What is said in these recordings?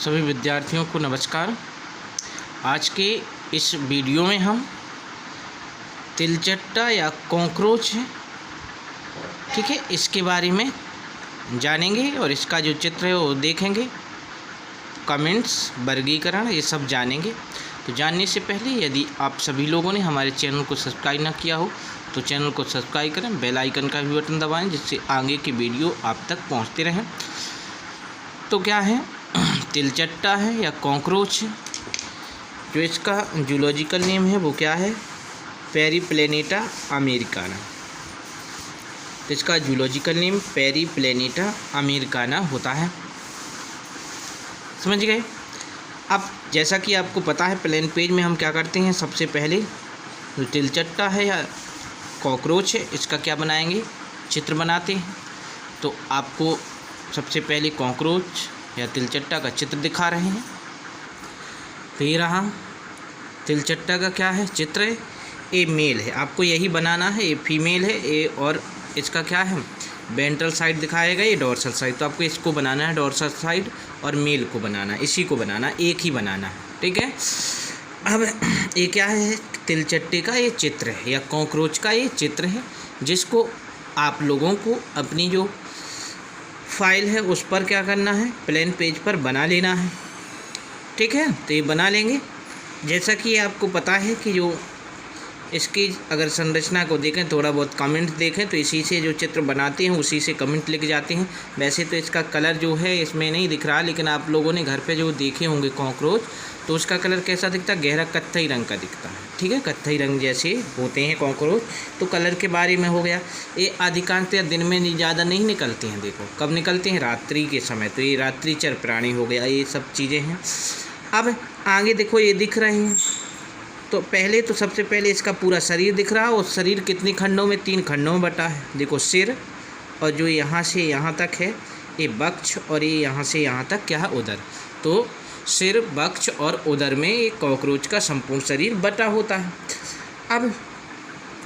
सभी विद्यार्थियों को नमस्कार। आज के इस वीडियो में हम तिलचट्टा या कॉकरोच है, ठीक है, इसके बारे में जानेंगे और इसका जो चित्र है वो देखेंगे, कमेंट्स, वर्गीकरण, ये सब जानेंगे। तो जानने से पहले यदि आप सभी लोगों ने हमारे चैनल को सब्सक्राइब ना किया हो तो चैनल को सब्सक्राइब करें, बेल आइकन का भी बटन दबाएं जिससे आगे की वीडियो आप तक पहुंचते रहें। तो क्या है, तिलचट्टा है या कॉकरोच है, जो इसका जूलॉजिकल नेम है वो क्या है, पेरिप्लेनेटा अमेरिकाना। तो इसका जूलॉजिकल नेम पेरिप्लेनेटा अमेरिकाना होता है, समझ गए। अब जैसा कि आपको पता है, प्लेन पेज में हम क्या करते हैं, सबसे पहले जो तिलचट्टा है या कॉकरोच है इसका क्या बनाएंगे, चित्र बनाते हैं। तो आपको सबसे पहले कॉकरोच या तिलचट्टा का चित्र दिखा रहे हैं। तो ये रहा तिलचट्टा का क्या है, चित्र है। ए मेल है, आपको यही बनाना है। ए फीमेल है, ए और इसका क्या है, वेंट्रल साइड दिखाएगा, ये डोर्सल साइड। तो आपको इसको बनाना है डोर्सल साइड और मेल को बनाना है, इसी को बनाना है, एक ही बनाना है, ठीक है। अब ये क्या है, तिलचट्टे का ये चित्र है या कॉकरोच का ये चित्र है, जिसको आप लोगों को अपनी जो फाइल है उस पर क्या करना है, प्लेन पेज पर बना लेना है, ठीक है। तो ये बना लेंगे। जैसा कि आपको पता है कि जो इसकी अगर संरचना को देखें, थोड़ा बहुत कमेंट देखें, तो इसी से जो चित्र बनाते हैं उसी से कमेंट लिख जाते हैं। वैसे तो इसका कलर जो है इसमें नहीं दिख रहा, लेकिन आप लोगों ने घर पे जो देखे होंगे कॉकरोच, तो उसका कलर कैसा दिखता है, गहरा कत्थई रंग का दिखता है, ठीक है। कत्थई रंग जैसे होते हैं कॉकरोच। तो कलर के बारे में हो गया। ये अधिकांशतः दिन में ज़्यादा नहीं निकलते हैं, देखो कब निकलते हैं, रात्रि के समय। तो ये रात्रिचर प्राणी हो गया, ये सब चीज़ें हैं। अब आगे देखो, ये दिख रहे हैं। तो पहले तो सबसे पहले इसका पूरा शरीर दिख रहा है, और शरीर कितने खंडों में, 3 खंडों में बटा है। देखो सिर, और जो यहाँ से यहाँ तक है ये वक्ष, और ये यहाँ से यहाँ तक क्या है, उदर। तो सिर, वक्ष और उदर में एक कॉकरोच का संपूर्ण शरीर बटा होता है। अब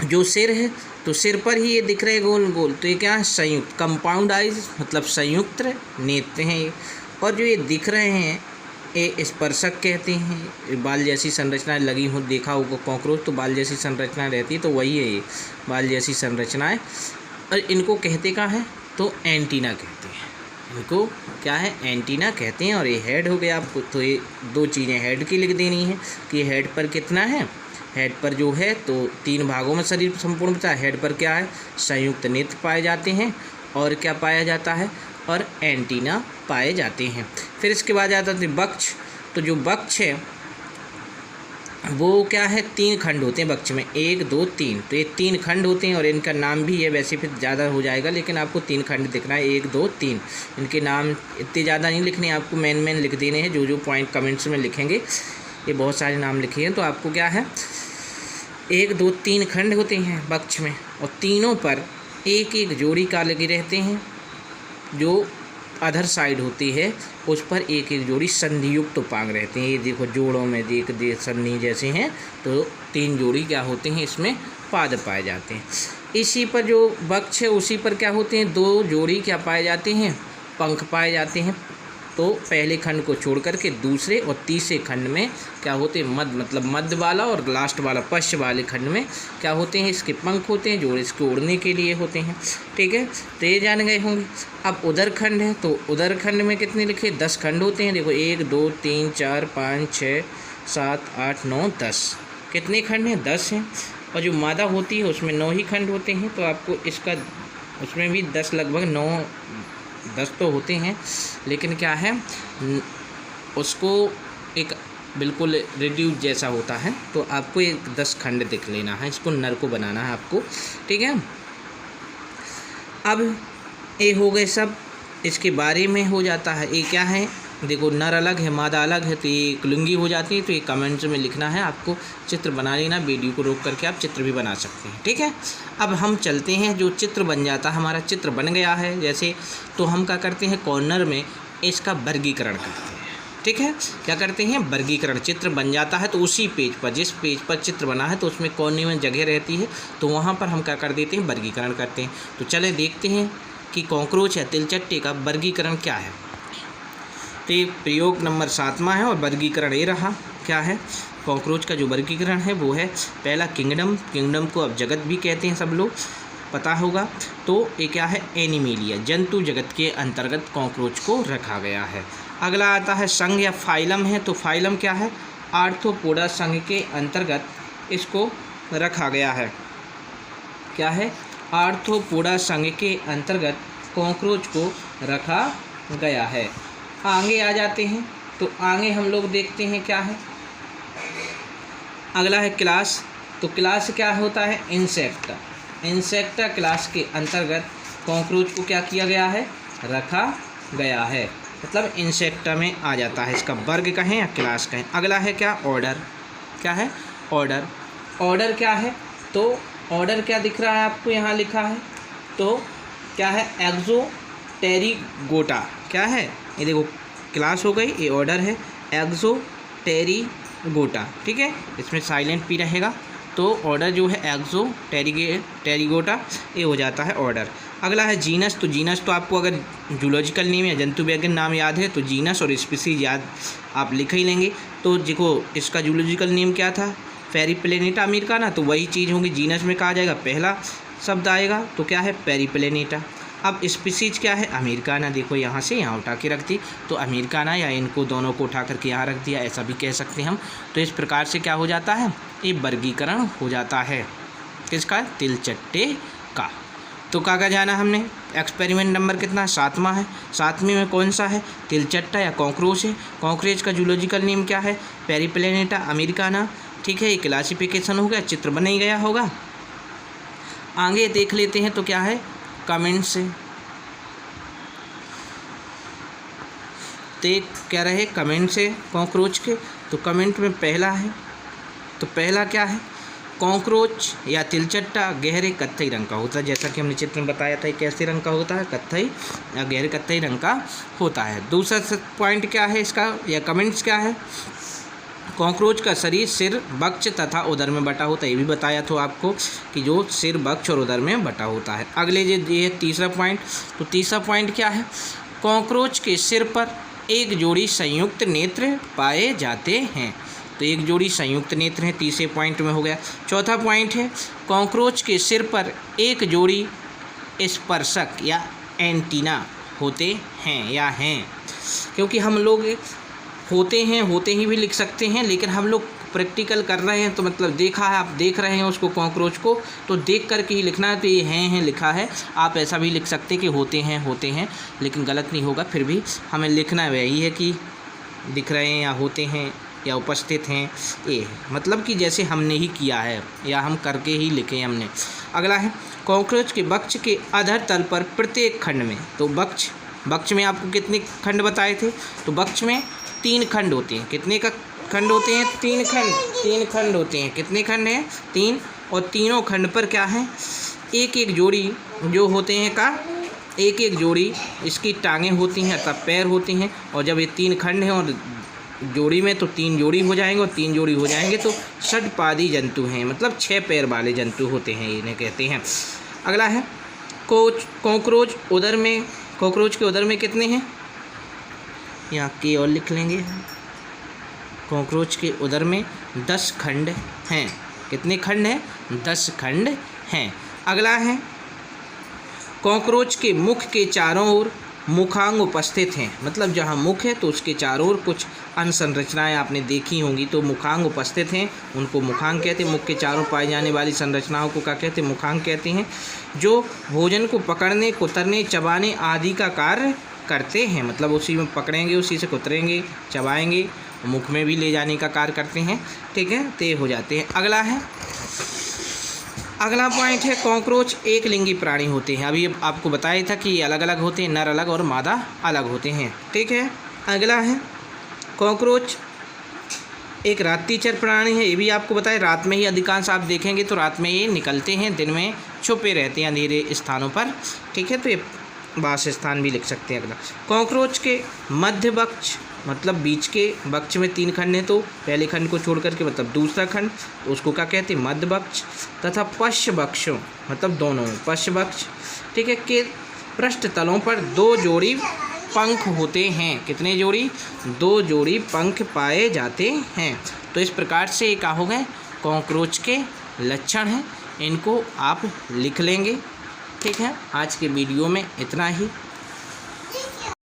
जो सिर है, तो सिर पर ही ये दिख रहे गोल गोल, तो ये क्या है, संयुक्त, कंपाउंड आइज, मतलब संयुक्त नेत्र हैं ये। और जो ये दिख रहे हैं ये स्पर्शक कहते हैं। बाल जैसी संरचनाएं लगी हो, देखा होगा कॉकरोच तो बाल जैसी संरचना रहती है, तो वही है ये बाल जैसी संरचनाएं। और इनको कहते क्या है, तो एंटीना कहते हैं। इनको क्या है, एंटीना कहते हैं। और ये हेड हो गया आपको, तो ये 2 चीज़ें हेड की लिख देनी है कि हेड पर कितना है। हेड पर जो है तो 3 भागों में शरीर संपूर्ण बचा है। हेड पर क्या है, संयुक्त नेत्र पाए जाते हैं, और क्या पाया जाता है, और एंटीना पाए जाते हैं। फिर इसके बाद आता है वक्ष। तो जो वक्ष है वो क्या है, 3 खंड होते हैं वक्ष में, 1 2 3। तो ये 3 खंड होते हैं, और इनका नाम भी है, वैसे फिर ज़्यादा हो जाएगा, लेकिन आपको 3 खंड दिखना है, 1 2 3। इनके नाम इतने ज़्यादा नहीं लिखने, आपको मेन लिख देने हैं। जो पॉइंट कमेंट्स में लिखेंगे, ये बहुत सारे नाम लिखे हैं। तो आपको क्या है, 1 2 3 खंड होते हैं वक्ष में, और तीनों पर एक एक जोड़ी का लगे रहते हैं। जो अधर साइड होती है उस पर एक एक जोड़ी संधियुक्त उपांग रहते हैं। ये देखो जोड़ों में देख संधि जैसे हैं, तो 3 जोड़ी क्या होते हैं, इसमें पाद पाए जाते हैं। इसी पर जो वक्ष है उसी पर क्या होते हैं, 2 जोड़ी क्या पाए जाते हैं, पंख पाए जाते हैं। तो पहले खंड को छोड़ करके दूसरे और तीसरे खंड में क्या होते हैं, मतलब मध्य वाला और लास्ट वाला पश्च वाले खंड में क्या होते हैं, इसके पंख होते हैं, जो इसके उड़ने के लिए होते हैं, ठीक है। तो ये जान गए होंगे। अब उदर खंड है, तो उदर खंड में कितने लिखे, 10 खंड होते हैं। देखो 1 2 3 4 5 6 7 8 9 10। कितने खंड हैं, 10 हैं। और जो मादा होती है उसमें 9 ही खंड होते हैं। तो आपको इसका उसमें भी 10 लगभग 9 10 तो होते हैं, लेकिन क्या है, उसको एक बिल्कुल रिड्यूस जैसा होता है। तो आपको एक 10 खंड दिख लेना है, इसको नर को बनाना है आपको, ठीक है। अब ये हो गए सब, इसके बारे में हो जाता है। ये क्या है, देखो नर अलग है, मादा अलग है, तो ये एक लिंगी हो जाती है। तो ये कमेंट्स में लिखना है, आपको चित्र बना लेना, वीडियो को रोक करके आप चित्र भी बना सकते हैं, ठीक है। अब हम चलते हैं, जो चित्र बन जाता है, हमारा चित्र बन गया है जैसे, तो हम क्या करते हैं, कॉर्नर में इसका वर्गीकरण करते हैं, ठीक है। क्या करते हैं, वर्गीकरण। चित्र बन जाता है तो उसी पेज पर, जिस पेज पर चित्र बना है, तो उसमें कोने में जगह रहती है, तो वहाँ पर हम क्या कर देते हैं, वर्गीकरण करते हैं। तो चले देखते हैं कि कॉकरोच या तिलचट्टे का वर्गीकरण क्या है। तो ये प्रयोग नंबर 7वां है और वर्गीकरण ये रहा। क्या है? कॉकरोच का जो वर्गीकरण है वो है पहला किंगडम, किंगडम को अब जगत भी कहते हैं, सब लोग पता होगा। तो ये क्या है? एनिमेलिया, जंतु जगत के अंतर्गत कॉकरोच को रखा गया है। अगला आता है संघ या फाइलम है। तो फाइलम क्या है? आर्थ्रोपोडा संघ के अंतर्गत इसको रखा गया है। क्या है? आर्थ्रोपोडा संघ के अंतर्गत कॉकरोच को रखा गया है। आगे आ जाते हैं, तो आगे हम लोग देखते हैं क्या है। अगला है क्लास। तो क्लास क्या होता है? इंसेक्टा, इंसेक्टा क्लास के अंतर्गत कॉकरोच को क्या किया गया है? रखा गया है, मतलब इंसेक्टा में आ जाता है। इसका वर्ग कहें या क्लास कहें। अगला है क्या? ऑर्डर। क्या है? ऑर्डर। ऑर्डर क्या है? तो ऑर्डर क्या दिख रहा है आपको? यहाँ लिखा है। तो क्या है? एक्सोटेरिगोटा। क्या है? ये देखो क्लास हो गई, ये ऑर्डर है एक्सोटेरिगोटा। ठीक है, इसमें साइलेंट पी रहेगा। तो ऑर्डर जो है एक्सोटेरिगोटा, ये हो जाता है ऑर्डर। अगला है जीनस। तो जीनस तो आपको अगर जूलॉजिकल नेम या जंतु वैज्ञानिक नाम याद है तो जीनस और स्पीसीज याद आप लिख ही लेंगे। तो देखो इसका जूलॉजिकल नेम क्या था? पेरिप्लेनेटा अमेरिकाना। तो वही चीज़ होगी, जीनस में कहा जाएगा, पहला शब्द आएगा तो क्या है? पेरिप्लेनेटा। अब स्पीसीज क्या है? अमेरिकाना। देखो यहाँ से यहाँ उठा के रख दी, तो अमेरिकाना, या इनको दोनों को उठा करके यहाँ रख दिया, ऐसा भी कह सकते हैं हम। तो इस प्रकार से क्या हो जाता है? ये वर्गीकरण हो जाता है किसका? तिलचट्टे का। तो क्या जाना हमने? एक्सपेरिमेंट नंबर कितना? 7वां है। 7वें में कौन सा है? तिलचट्टा या कॉकरोच है। कॉकरोच का जूलॉजिकल नेम क्या है? पेरिप्लेनेटा अमेरिकाना। ठीक है, ये क्लासिफिकेशन हो गया, चित्र बन ही गया होगा। आगे देख लेते हैं तो क्या है? कमेंट से देख क्या रहे? कमेंट से कॉकरोच के। तो कमेंट में पहला है, तो पहला क्या है? कॉकरोच या तिलचट्टा गहरे कत्थई रंग का होता है। जैसा कि हमने चित्र में बताया था, कैसे रंग का होता है? कत्थई या गहरे कत्थई रंग का होता है। दूसरा पॉइंट क्या है इसका या कमेंट्स क्या है? कॉकरोच का शरीर सिर, वक्ष तथा उदर में बटा होता है। ये भी बताया था आपको कि जो सिर, वक्ष और उदर में बटा होता है। अगले ये तीसरा पॉइंट। तो तीसरा पॉइंट क्या है? कॉकरोच के सिर पर एक जोड़ी संयुक्त नेत्र पाए जाते हैं। तो एक जोड़ी संयुक्त नेत्र हैं, तीसरे पॉइंट में हो गया। चौथा पॉइंट है कॉकरोच के सिर पर एक जोड़ी स्पर्शक या एंटीना होते हैं या हैं। क्योंकि हम लोग होते ही भी लिख सकते हैं, लेकिन हम लोग प्रैक्टिकल कर रहे हैं तो मतलब देखा है, आप देख रहे हैं उसको कॉकरोच को, तो देख करके ही लिखना है। तो ये हैं लिखा है, आप ऐसा भी लिख सकते हैं कि होते हैं, लेकिन गलत नहीं होगा। फिर भी हमें लिखना वही है कि दिख रहे हैं या होते हैं या उपस्थित हैं, ये मतलब कि जैसे हमने ही किया है या हम करके ही लिखे हमने। अगला है कॉकरोच के वक्ष के अधर तल पर प्रत्येक खंड में। तो वक्ष में आपको कितने खंड बताए थे? तो वक्ष में 3 खंड होते हैं। कितने का खंड होते हैं? 3 खंड होते हैं। कितने खंड हैं? 3। और तीनों खंड पर क्या है? एक एक जोड़ी जो होते हैं का एक एक जोड़ी इसकी टांगें होती हैं अर्थात पैर होते हैं। और जब ये 3 खंड हैं और जोड़ी में तो 3 जोड़ी हो जाएंगे, और 3 जोड़ी हो जाएंगे तो षटपादी जंतु हैं, मतलब 6 पैर वाले जंतु होते हैं, इन्हें कहते हैं। अगला है कॉकरोच उदर में। कॉकरोच के उदर में कितने हैं? यहाँ के और लिख लेंगे। कॉकरोच के उदर में 10 खंड हैं। कितने खंड हैं? 10 खंड हैं। अगला है कॉकरोच के मुख के चारों ओर मुखांग उपस्थित हैं। मतलब जहाँ मुख है तो उसके चारों ओर कुछ अंगसंरचनाएँ आपने देखी होंगी, तो मुखांग उपस्थित हैं, उनको मुखांग कहते हैं। मुख के चारों पाई जाने वाली संरचनाओं को क्या कहते हैं? मुखांग कहते हैं। जो भोजन को पकड़ने, कुतरने, चबाने आदि का कार्य करते हैं, मतलब उसी में पकड़ेंगे, उसी से कुतरेंगे, चबाएंगे, मुख में भी ले जाने का कार्य करते हैं। ठीक है, ते हो जाते हैं। अगला पॉइंट है कॉकरोच एक लिंगी प्राणी होते हैं। अभी आपको बताया था कि अलग अलग होते हैं, नर अलग और मादा अलग होते हैं। ठीक है, अगला है कॉकरोच एक रात्रिचर प्राणी है। ये भी आपको बताया, रात में ही अधिकांश आप देखेंगे तो रात में ये निकलते हैं, दिन में छुपे रहते हैं अंधेरे स्थानों पर। ठीक है, तो ये वास स्थान भी लिख सकते हैं। अगला कॉकरोच के मध्य वक्ष, मतलब बीच के वक्ष में 3 खंड हैं, तो पहले खंड को छोड़ करके मतलब दूसरा खंड, उसको क्या कहते हैं? मध्य वक्ष। तथा पश्च वक्षों, मतलब दोनों पश्च वक्ष, ठीक है, के पृष्ठ तलों पर 2 जोड़ी पंख होते हैं। कितने जोड़ी? 2 जोड़ी पंख पाए जाते हैं। तो इस प्रकार से ये क्या हो गए? कॉकरोच के लक्षण हैं, इनको आप लिख लेंगे। ठीक है, आज के वीडियो में इतना ही।